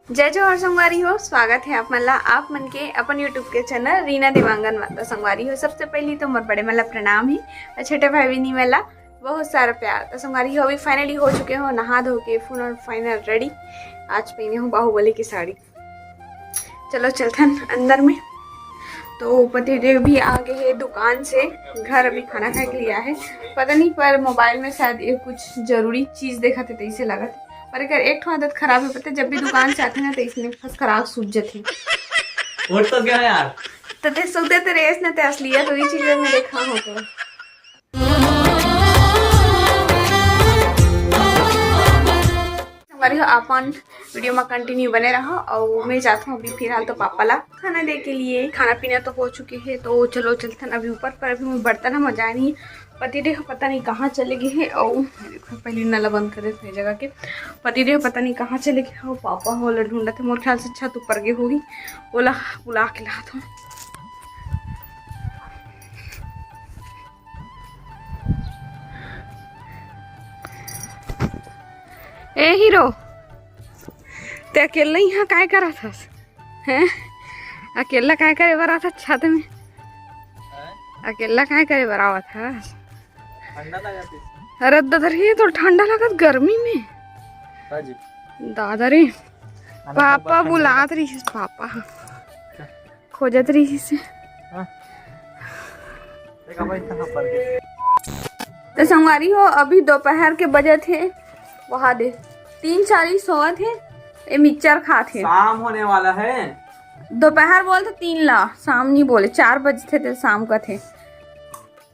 जय जोहर संगवारी हो। स्वागत है आप मला आप मन के अपन यूट्यूब के चैनल रीना देवांगन माता संगवारी हो। सबसे पहली तो मोर बड़े मला प्रणाम है और छोटे भाई बहनी मला बहुत सारा प्यार। तो संगवारी हो अभी फाइनली हो चुके हो नहा धो के फुल और फाइनल रेडी। आज पहने हूँ बाहुबली की साड़ी। चलो चलते हैं अंदर में। तो पतिदेव भी आ गए हैं दुकान से, घर अभी खाना खा के लिया है। पता नहीं पर मोबाइल में शायद ये कुछ जरूरी चीज़ देखा थे तो इसे लगा था। पर अगर एक ठो आदत खराब है पता, जब भी दुकान से आते ना तो इसने फस खराब सूझ जाती। उठ तो गया यार। तो ते सूख देते रेस न ते असलियत तो ये चीजें मैं देखा हूँ। तो हमारी अपन वीडियो में कंटिन्यू बने रहा और मैं जाता हूँ अभी फिलहाल तो पापा ला खाना दे के लिए। खाना पीना तो हो चुके हैं तो चलो चलते हैं अभी ऊपर। पर अभी मैं बर्तन हम मजा नहीं पतिदेव पता नहीं कहाँ चले गए हैं। और देखो पहले नला बंद करे थे जगह के। पतिदेव पता नहीं कहाँ चले गए और पापा हो ढूंढा थे। मोर ख्याल से छत ऊपर गए होगी। बोला बुला के ला दो। ए हीरो ते अकेला यहाँ काय करा था हैं? अकेला काय करे बरा था छत में? अकेला काय करे बरावा था? ठंडा लगा थी। अरे दादा रे तो ठंडा लगत गर्मी में। हाजी दादा रे पापा बुलात रही है। पापा खोजत रही से। देखा भाई कहाँ पर गए। तो संगवारी हो अभी दोपहर के बजे थे वहाँ दे 3:40 सोए थे। ये मिक्सचर खा थे। शाम होने वाला है। दोपहर बोलते 3 ला, शाम नहीं बोले 4 बजे थे तो शाम का थे।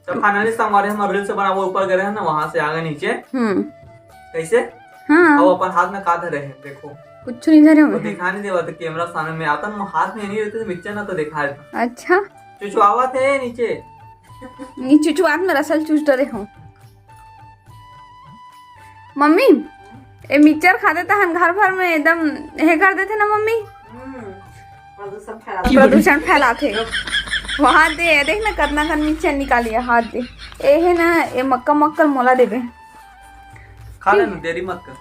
तो फाइनली संगवारी हम रील से बना वो ऊपर गए हैं ना, वहाँ से आ गए नीचे। कैसे? हाँ अब अपन हाथ में का धरे हैं देखो। कुछ नहीं धरे वो हुए। दिखा नहीं देवा तो कैमरा सामने में आता ना, हाथ में नहीं रहते तो मिक्सचर ना तो दिखा देता। अच्छा चुचुआवा थे नीचे। नहीं चुचुआत में रसल चूस डरे हूँ। मम्मी ये मिक्सचर खा देता हम घर भर में एकदम हे कर देते ना मम्मी। प्रदूषण फैलाते वहाँ दे देख ना कितना का मिक्सचर निकालिए हाथ दे। ये है ना ये मक्का मक्कल मोला देवे। खा लेना देरी मत कर।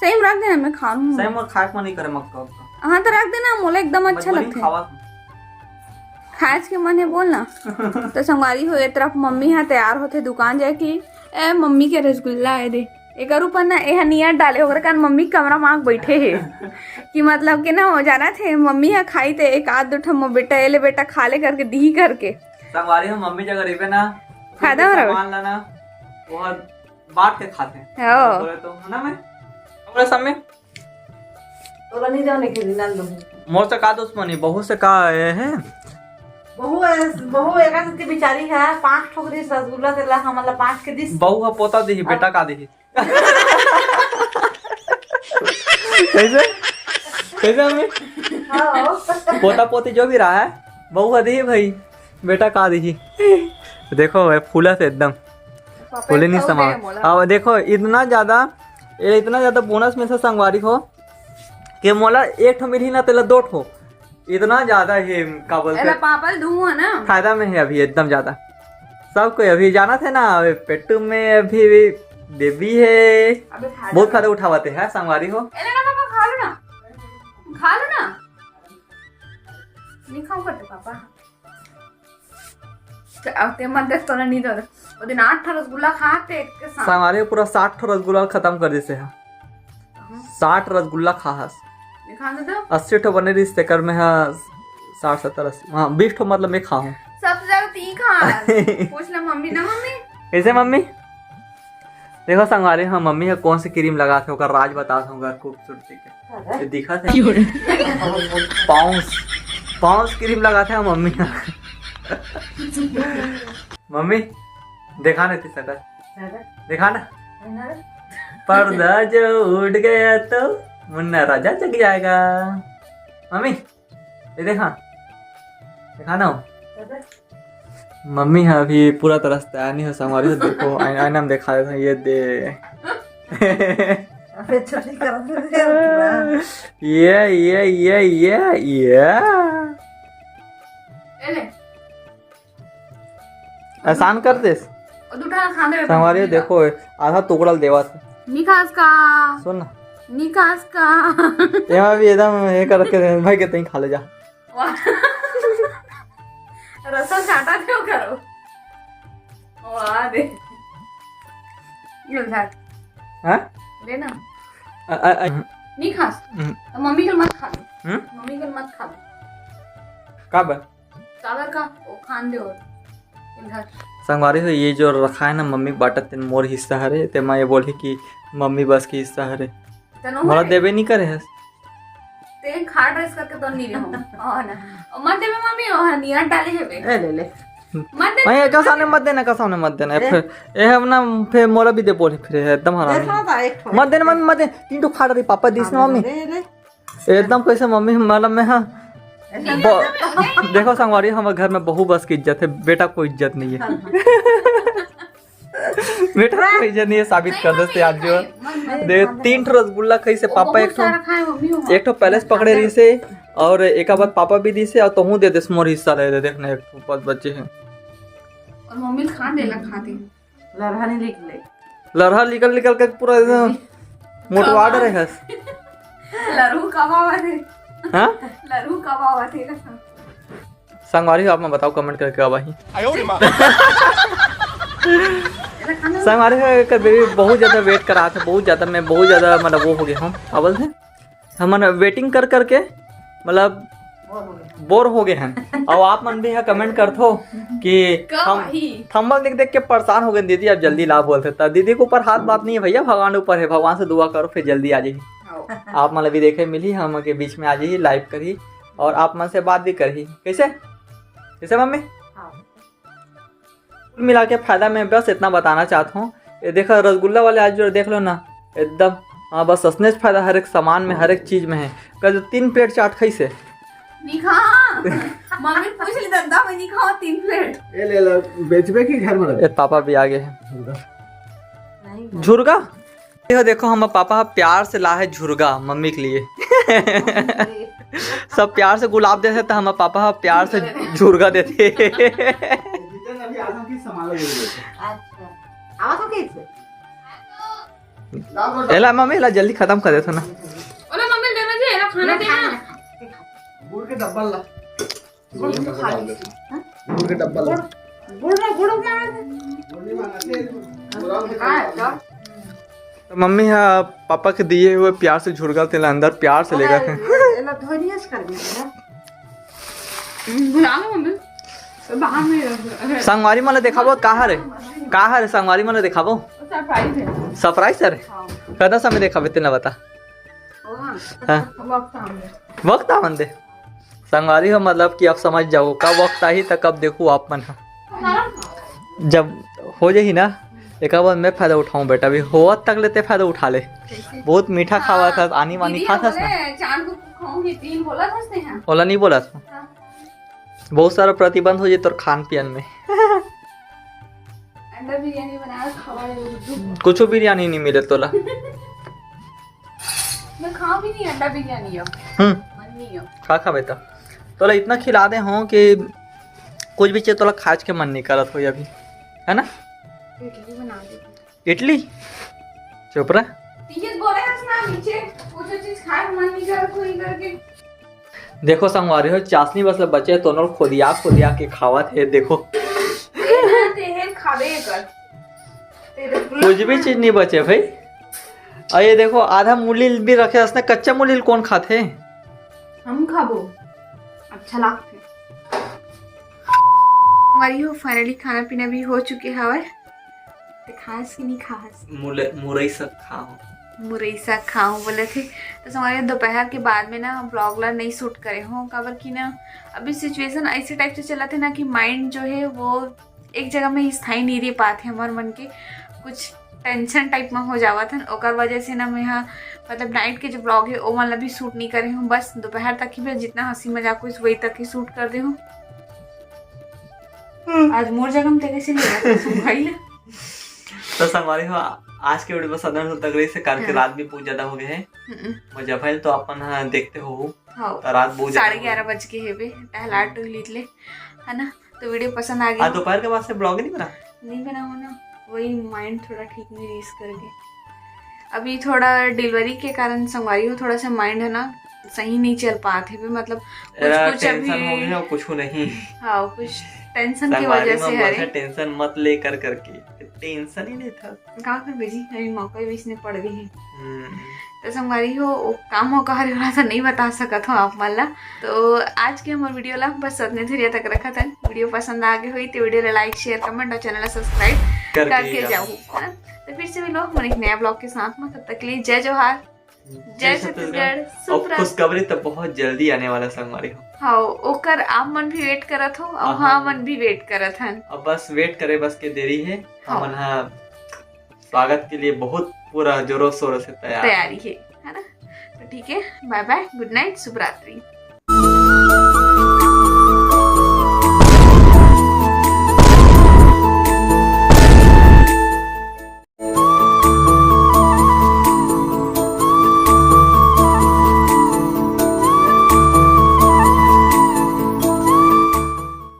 सही में रख देना मैं खा लूँ। सही में खाए को नहीं करे मक्का उसका। हाँ तो रख देना मोला एकदम अच्छा लगता है। खास के मन है बोलना। तो संगवारी हो एक तरफ मम्मी यहाँ तैयार होते दुकान जाए की ए मम्मी के रसगुल्ला है दे एक ऊपर ना यह नियर डाले होकर कारण मम्मी कमरा मांग बैठे है कि मतलब कि ना हो जाना थे मम्मी यहाँ खाई थे एक आध दो ठम बेटा एले बेटा खा ले करके दी करके। संगवारी हम मम्मी जगह रेबे ना फायदा हो रहा मान लाना वो बांट के खाते हैं। हो बोले तो है ना मैं बोले समय तोला नहीं जाने के दिन लो मोर से का दुश्मनी बहू से का है। बहु एका के बिचारी है 5 ठोकरी रसगुल्ला देला हमला 5 के दिस बहू का पोता दी बेटा का दी। कैसे कैसे हमें पोता पोती जो भी रहा है बहू का दी भाई बेटा का दी। देखो फूला से एकदम फूले नहीं समा। अब देखो इतना ज्यादा बोनस में से संगवारी हो कि मोला एक ठो मिली ना तेला 2 ठो इतना ज्यादा है का बोलते पापा दूँ ना फायदा में है अभी एकदम ज्यादा सबको। अभी जाना था ना पेटू में अभी बेबी है बहुत फायदा उठावाते हैं संगवारी हो। पापा खा लो ना नहीं खाऊं करते पापा ते मत देख तो नहीं दो वो दिन 8 रसगुल्ला खाते के साथ संगवारी पूरा 60 रसगुल्ला खत्म कर देते हैं। 60 रसगुल्ला खास 80 ठो बने रिश्ते कर में है 60 70 80 हाँ 20 ठो मतलब मैं खाऊं सबसे ज्यादा तीखा। पूछ ले मम्मी ना मम्मी कैसे मम्मी देखो संगवारी हाँ मम्मी है कौन सी क्रीम लगाते होगा राज बताता हूँ खूबसूरती के दिखा था पाउंस क्रीम लगाते हैं मम्मी। मम्मी देखा नहीं थी सकल देखा ना पर्दा जो उठ गया तो मुन्ना राजा जग जाएगा। मम्मी ये देखा ना मम्मी है अभी पूरा तरह से तैयार नहीं हो संगवारी। देखो आईना में देखा देता ये दे ये आसान कर दे दूठा खा दे संगवारी। देखो आधा टुकड़ा देवा था नहीं खास का सुन ना निकास का यहाँ भी एकदम ये कर के भाई कहते हैं खा ले जा। रसम चाटा क्यों करो? वाह दे उधर हाँ लेना अ- अ- अ- नहीं खास हम्म। तो मम्मी को मत खा दो, हम्म? मम्मी को मत खा दो। कब कागर का वो खान दे और इधर संगवारी हो ये जो रखा है ना मम्मी बाटा तेन मोर हिस्सा हरे ते मैं ये बोली कि मम्मी बस की हिस्सा हरे तनो मोला देवे नहीं करे है। ते खा ड्रेस करके तो नहीं रहो और ना और मत दे मम्मी और नियर डाले है ले ले मत दे मैं का सामने मत देना, का सामने मत देना फिर ये हम ना फिर मोला भी दे बोले फिर एकदम हरामी देखो तो एक ठो मत देना मम्मी मत दे। तीन तो खा रही पापा दिस ना मम्मी ले ले एकदम कैसे मम्मी मतलब मैं हाँ देखो संगवारी हमारे घर में बहू बस की इज्जत है, बेटा को इज्जत नहीं है। बेटा को इज्जत नहीं है साबित कर दे आज जो दे 3 ठो रसगुल्ला खाई से पापा एक ठो पैलेस पकड़े रही से और एक बाद पापा भी दी से और तोहू दे दे मोर हिस्सा ले दे देखना एक ठो पांच बच्चे हैं और मम्मी खा देला खाती लड़हानी लिख ले लड़हा निकल निकल के पूरा एकदम मोटवा रहे है। लरू कबावा थे हाँ लरू कबावा थे संगवारी आप मैं बताओ कमेंट करके अब ही संगवारी का बेबी बहुत ज्यादा वेट कर रहा था, बहुत ज्यादा मैं बहुत ज्यादा मतलब वो हो गया हूँ अवल से हम वेटिंग कर करके मतलब बोर हो गए हैं। और आप मन भी है कमेंट कर दो कि हम थंबनेल देख देख के परेशान हो गए दीदी अब जल्दी ला बोलते था। दीदी के ऊपर हाथ बात नहीं है भैया, भगवान ऊपर है, भगवान से दुआ करो फिर जल्दी आ जाइए। आप मतलब भी देखे मिली हम के बीच में आ जाइए लाइव करी और आप मन से बात भी करी कैसे कैसे मम्मी कुल मिला के फायदा मैं बस इतना बताना चाहता हूँ। ये देखो रसगुल्ला वाले आज जो देख लो ना एकदम हाँ बस असने फायदा हर एक सामान में हर एक चीज में है। कल 3 प्लेट चाट खाई से नहीं खा मम्मी पूछ ली धंधा में नहीं खाओ 3 प्लेट ये ले लो बेचबे की घर में रख ये पापा भी आगे हैं झुरगा। देखो देखो हम पापा प्यार से ला है झुरगा मम्मी के लिए। सब प्यार से गुलाब देते तो हम पापा प्यार से झुरगा देते। जितने अभी आदम की संभालो ये अच्छा आवा तो कैसे एला मम्मी एला जल्दी खत्म कर देते ना। ओला मम्मी देना जे एला खाना देना गुड़ के डब्बा ला गुड़ गुड़ खा ली गुड़ के डब्बा ला गुड़ क्या गुड़ नहीं मांगते बुरा है तो मम्मी हाँ पापा के दिए हुए प्यार से झुरगा तेला अंदर प्यार से लेगा एला धोनियस कर दिया बुला लो मम्मी बाहर में संगवारी माला दिखाबो कहाँ रे संगवारी माला दिखाबो सरप्राइज है सरप्राइज है कदा समय दिखाबे तेला बता हाँ वक्त आने वक्त आ दे संगवारी हो मतलब कि आप समझ जाओ कब वक्त आई तो कब देखो आप मन जब हो जाही ना एक बार मैं फायदा उठाऊं बेटा भी हो तक लेते फायदा उठा ले। बहुत मीठा खावा था आनी वानी खा था चांद को खाऊंगी 3 बोला था उसने हां ओला नहीं बोला था बहुत सारा प्रतिबंध हो जाए तो खान पियन में अंडा बिरयानी बनाया खवा कुछ बिरयानी नहीं मिले तोला मैं खा भी नहीं अंडा बिरयानी अब मन नहीं हो खा बेटा तोला इतना खिला दे हो कि कुछ भी चीज तोला खाज के मन नहीं करत हो अभी है ना। इडली बना दे इडली चुप रहा तीज बोले हैं ना नीचे कुछ चीज खाए मन नहीं कर कोई करके देखो संगवारी हो चाशनी बस बचे तो नोल खोदिया के खावा थे देखो तेहर खाबे कर तेरे कुछ भी चीज नहीं बचे भाई। और ये देखो आधा मूली भी रखे उसने कच्चा मूली कौन खाते हम खाबो अच्छा लगते हमारी हो फाइनली खाना पीना भी हो चुके हवा खास कि नहीं खास मुरई सब खाओ मुरैसा खाऊं बोले थे तो हमारे दोपहर के बाद में ना ब्लॉगलर नहीं शूट करे हों काबर कि ना अभी सिचुएशन ऐसे टाइप से चला थे ना कि माइंड जो है वो एक जगह में स्थायी नहीं रह पाते हमारे मन के कुछ टेंशन टाइप में हो जावा था ओकर वजह से ना मैं यहाँ मतलब नाइट के जो ब्लॉग है वो मतलब भी शूट नहीं करे हूँ बस दोपहर तक ही मैं जितना हंसी मजाक हुई वही तक ही शूट कर दे हूँ। आज मोर जगह में कैसे नहीं तो संगवारी हो आज के वीडियो में साधारण तक रही से करके रात भी बहुत ज्यादा हो गए हैं मुजफ्फर तो अपन देखते हो तो रात बहुत 11:30 बज के है बे टहला टहलीत ले है ना। तो वीडियो पसंद आ गया दोपहर के बाद से ब्लॉग नहीं बना नहीं बनाऊँ ना वही माइंड थोड़ा ठीक नहीं रीस करके अभी थोड़ा डिलीवरी के कारण संगवारी हो थोड़ा सा माइंड है ना सही नहीं चल पाते भी मतलब कुछ टेंशन हो गया कुछ नहीं। हाँ कुछ टेंशन की वजह से है टेंशन मत लेकर करके टेंशन ही नहीं था कहाँ कर भेजी अभी मौका भी इसने पड़ गई है तो संगवारी हो वो काम हो कहा वाला तो नहीं बता सकत हो आप मला। तो आज के हमारे वीडियो ला बस इतने देर तक रखा था। वीडियो पसंद आ गई हुई तो वीडियो ला लाइक शेयर कमेंट और चैनल सब्सक्राइब करके जाओ। तो फिर से मिलो हमारे एक नया ब्लॉग के साथ में, तब तक के लिए जय जोहार जय छत्तीसगढ़। और खुशखबरी तो बहुत जल्दी आने वाला संगवारी हो। हाँ ओकर आप मन भी वेट करत हो और हाँ मन भी वेट करत हन। अब बस वेट करे बस के देरी है। हाँ। हम यहाँ स्वागत के लिए बहुत पूरा जोरों शोरों से तैयारी है ना। तो ठीक है बाय बाय गुड नाइट शुभ रात्रि।